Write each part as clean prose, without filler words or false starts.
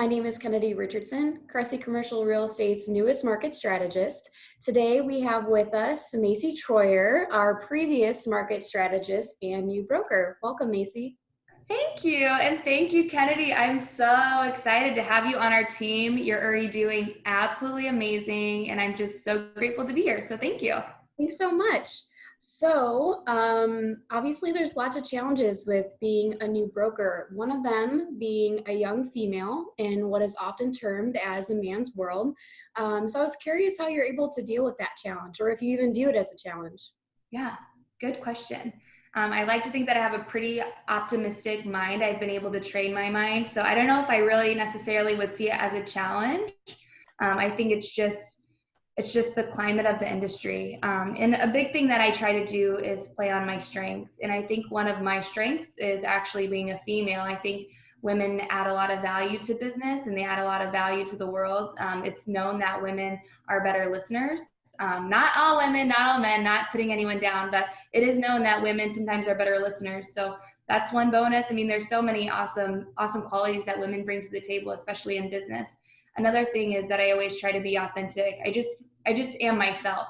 my name is Kennedy Richardson, Cressy Commercial Real Estate's newest market strategist. Today we have with us Macy Troyer, our previous market strategist and new broker. Welcome, Macy. Thank you. And thank you, Kennedy. I'm so excited to have you on our team. You're already doing absolutely amazing. And I'm just so grateful to be here. So thank you. Thanks so much. So obviously there's lots of challenges with being a new broker. One of them being a young female in what is often termed as a man's world. So I was curious how you're able to deal with that challenge, or if you even view it as a challenge. Yeah, good question. I like to think that I have a pretty optimistic mind. I've been able to train my mind. So I don't know if I really necessarily would see it as a challenge. I think it's just the climate of the industry. And a big thing that I try to do is play on my strengths. And I think one of my strengths is actually being a female. I think women add a lot of value to business and they add a lot of value to the world. It's known that women are better listeners. Not all women, not all men, not putting anyone down, but it is known that women sometimes are better listeners. So that's one bonus. I mean, there's so many awesome qualities that women bring to the table, especially in business. Another thing is that I always try to be authentic. I just am myself.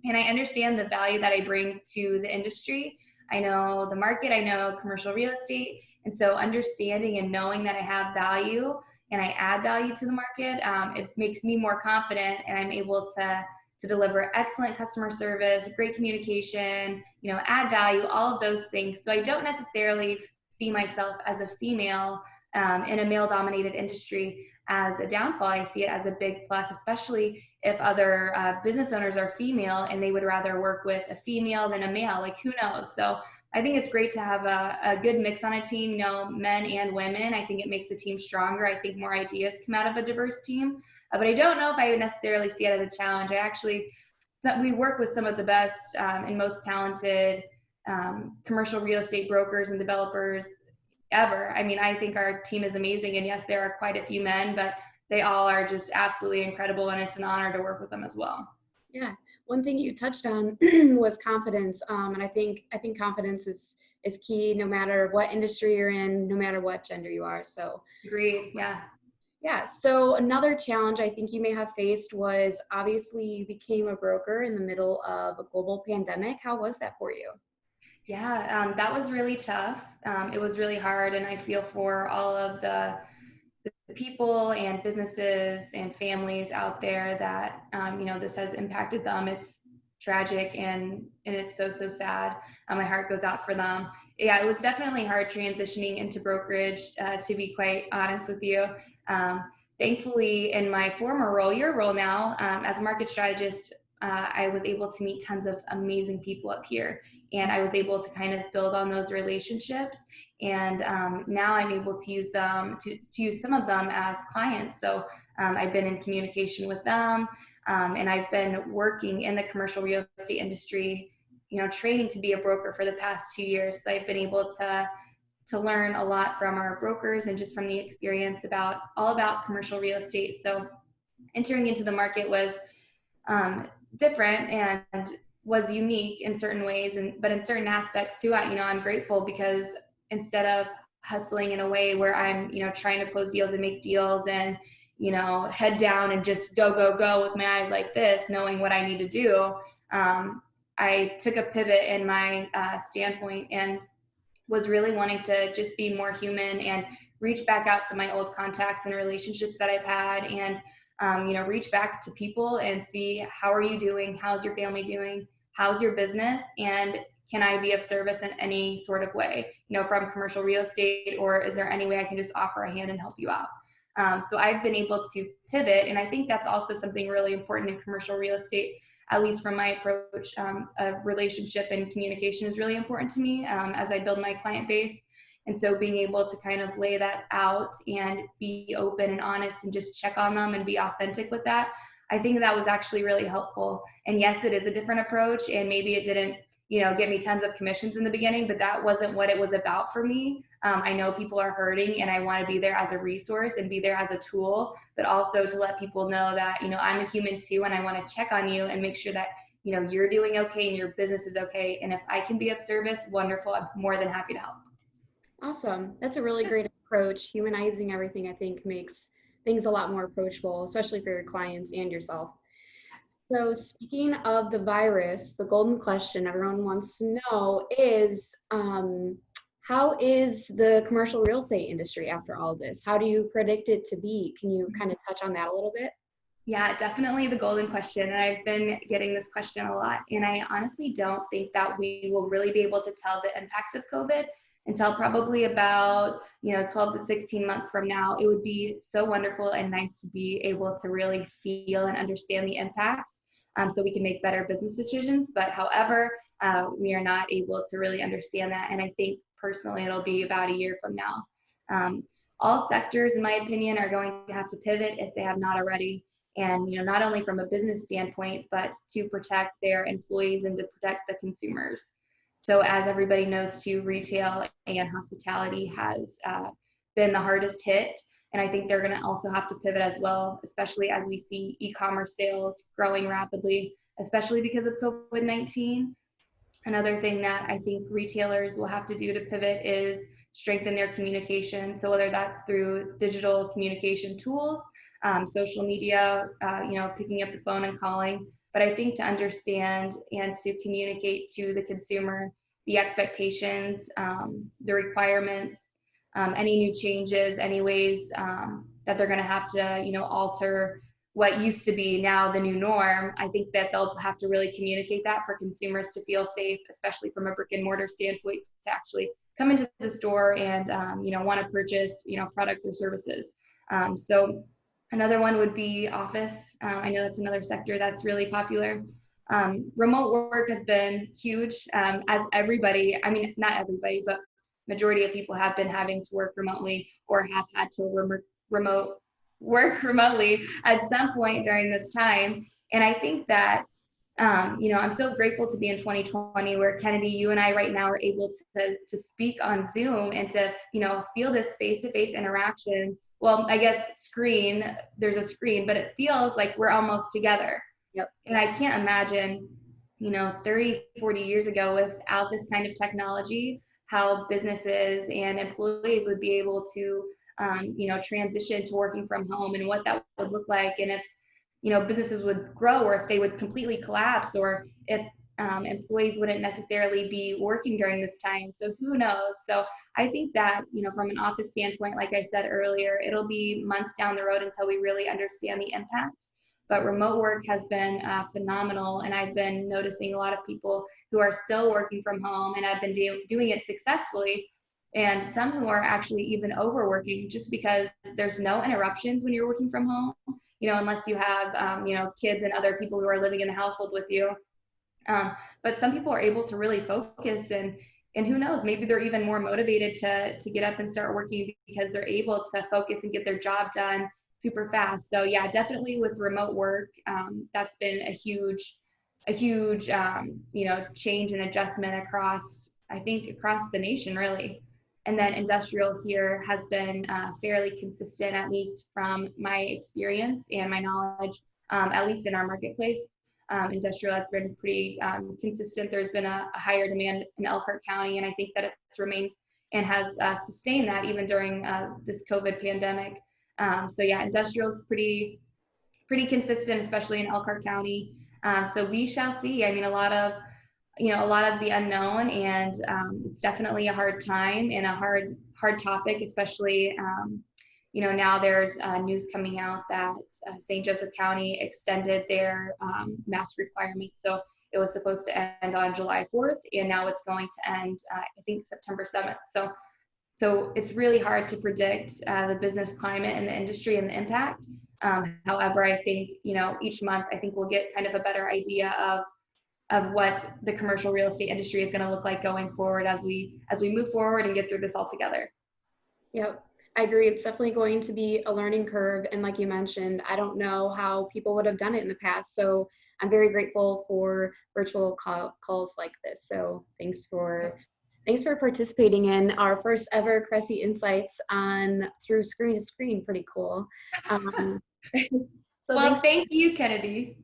And I understand the value that I bring to the industry. I know the market, I know commercial real estate. And so understanding and knowing that I have value and I add value to the market, it makes me more confident and I'm able to deliver excellent customer service, great communication, add value, all of those things. So I don't necessarily see myself as a female in a male-dominated industry as a downfall. I see it as a big plus, especially if other business owners are female and they would rather work with a female than a male. Like, who knows? So I think it's great to have a good mix on a team, men and women. I think it makes the team stronger. I think more ideas come out of a diverse team. But I don't know if I would necessarily see it as a challenge. We work with some of the best and most talented commercial real estate brokers and developers ever. I mean, I think our team is amazing. And yes, there are quite a few men, but they all are just absolutely incredible. And it's an honor to work with them as well. Yeah. One thing you touched on was confidence. And I think confidence is key no matter what industry you're in, no matter what gender you are. So agreed. Yeah. Yeah. So another challenge I think you may have faced was obviously you became a broker in the middle of a global pandemic. How was that for you? Yeah, that was really tough. It was really hard. And I feel for all of the people and businesses and families out there that, this has impacted them. It's tragic and it's so sad. My heart goes out for them. Yeah, it was definitely hard transitioning into brokerage, to be quite honest with you. Thankfully, in my former role, your role now, as a market strategist, I was able to meet tons of amazing people up here. And I was able to kind of build on those relationships. And now I'm able to use them, to use some of them as clients. So I've been in communication with them. And I've been working in the commercial real estate industry, training to be a broker for the past 2 years. So I've been able to learn a lot from our brokers and just from the experience all about commercial real estate. So entering into the market was different and was unique in certain ways, but in certain aspects too, I'm grateful because instead of hustling in a way where I'm, trying to close deals and make deals and, head down and just go with my eyes like this, knowing what I need to do, I took a pivot in my standpoint and was really wanting to just be more human and reach back out to my old contacts and relationships that I've had and reach back to people and see, how are you doing? How's your family doing? How's your business? And can I be of service in any sort of way, from commercial real estate, or is there any way I can just offer a hand and help you out? So I've been able to pivot. And I think that's also something really important in commercial real estate, at least from my approach. A relationship and communication is really important to me as I build my client base. And so being able to kind of lay that out and be open and honest and just check on them and be authentic with that, I think that was actually really helpful. And yes, it is a different approach, and maybe it didn't, get me tons of commissions in the beginning, but that wasn't what it was about for me. I know people are hurting and I want to be there as a resource and be there as a tool, but also to let people know that, I'm a human too, and I want to check on you and make sure that, you're doing okay and your business is okay. And if I can be of service, wonderful. I'm more than happy to help. Awesome. That's a really great approach. Humanizing everything, I think, makes things a lot more approachable, especially for your clients and yourself. So speaking of the virus, the golden question everyone wants to know is, how is the commercial real estate industry after all this? How do you predict it to be? Can you kind of touch on that a little bit? Yeah, definitely the golden question. And I've been getting this question a lot. And I honestly don't think that we will really be able to tell the impacts of COVID until probably about, 12 to 16 months from now. It would be so wonderful and nice to be able to really feel and understand the impacts, so we can make better business decisions. But however, we are not able to really understand that. And I think personally, it'll be about a year from now. Um, all sectors, in my opinion, are going to have to pivot if they have not already, and not only from a business standpoint, but to protect their employees and to protect the consumers. So as everybody knows too, retail and hospitality has been the hardest hit, and I think they're going to also have to pivot as well, especially as we see e-commerce sales growing rapidly, especially because of COVID-19. Another thing that I think retailers will have to do to pivot is strengthen their communication. So whether that's through digital communication tools, social media, picking up the phone and calling. But I think to understand and to communicate to the consumer the expectations, the requirements, any new changes, any ways that they're going to have to, alter what used to be now the new norm. I think that they'll have to really communicate that for consumers to feel safe, especially from a brick and mortar standpoint, to actually come into the store and want to purchase products or services. So another one would be office. I know that's another sector that's really popular. Remote work has been huge, as everybody, I mean, not everybody, but majority of people have been having to work remotely or have had to remote work remotely at some point during this time. And I think that, I'm so grateful to be in 2020 where, Kennedy, you and I right now are able to speak on Zoom and to, feel this face-to-face interaction. Well, I guess there's a screen, but it feels like we're almost together. Yep. And I can't imagine, 30, 40 years ago without this kind of technology, how businesses and employees would be able to transition to working from home and what that would look like, and if businesses would grow or if they would completely collapse, or if employees wouldn't necessarily be working during this time. So who knows? So I think that from an office standpoint, like I said earlier, it'll be months down the road until we really understand the impacts. But remote work has been phenomenal, and I've been noticing a lot of people who are still working from home and have been doing it successfully, and some who are actually even overworking just because there's no interruptions when you're working from home, unless you have, kids and other people who are living in the household with you. But some people are able to really focus, and who knows, maybe they're even more motivated to get up and start working because they're able to focus and get their job done super fast. So yeah, definitely with remote work, that's been a huge, change and adjustment across the nation, really. And then industrial here has been fairly consistent, at least from my experience and my knowledge, at least in our marketplace. Industrial has been pretty consistent. There's been a higher demand in Elkhart County, and I think that it's remained and has sustained that even during this COVID pandemic. So yeah, industrial is pretty consistent, especially in Elkhart County. So we shall see. I mean, a lot of the unknown, and it's definitely a hard time and a hard topic, especially now there's news coming out that St. Joseph County extended their mask requirement. So it was supposed to end on July 4th, and now it's going to end, I think, September 7th. So it's really hard to predict the business climate and the industry and the impact. However, I think, each month, I think we'll get kind of a better idea of what the commercial real estate industry is going to look like going forward as we move forward and get through this all together. Yep, I agree. It's definitely going to be a learning curve. And like you mentioned, I don't know how people would have done it in the past. So I'm very grateful for virtual calls like this. So thanks for participating in our first ever Cressy Insights on through screen to screen. Pretty cool. Well, thank you, Kennedy.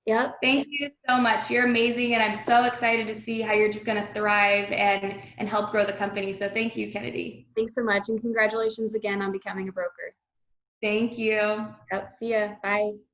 Yep. Thank you so much. You're amazing, and I'm so excited to see how you're just going to thrive and help grow the company. So thank you, Kennedy. Thanks so much, and congratulations again on becoming a broker. Thank you. Yep, see ya. Bye.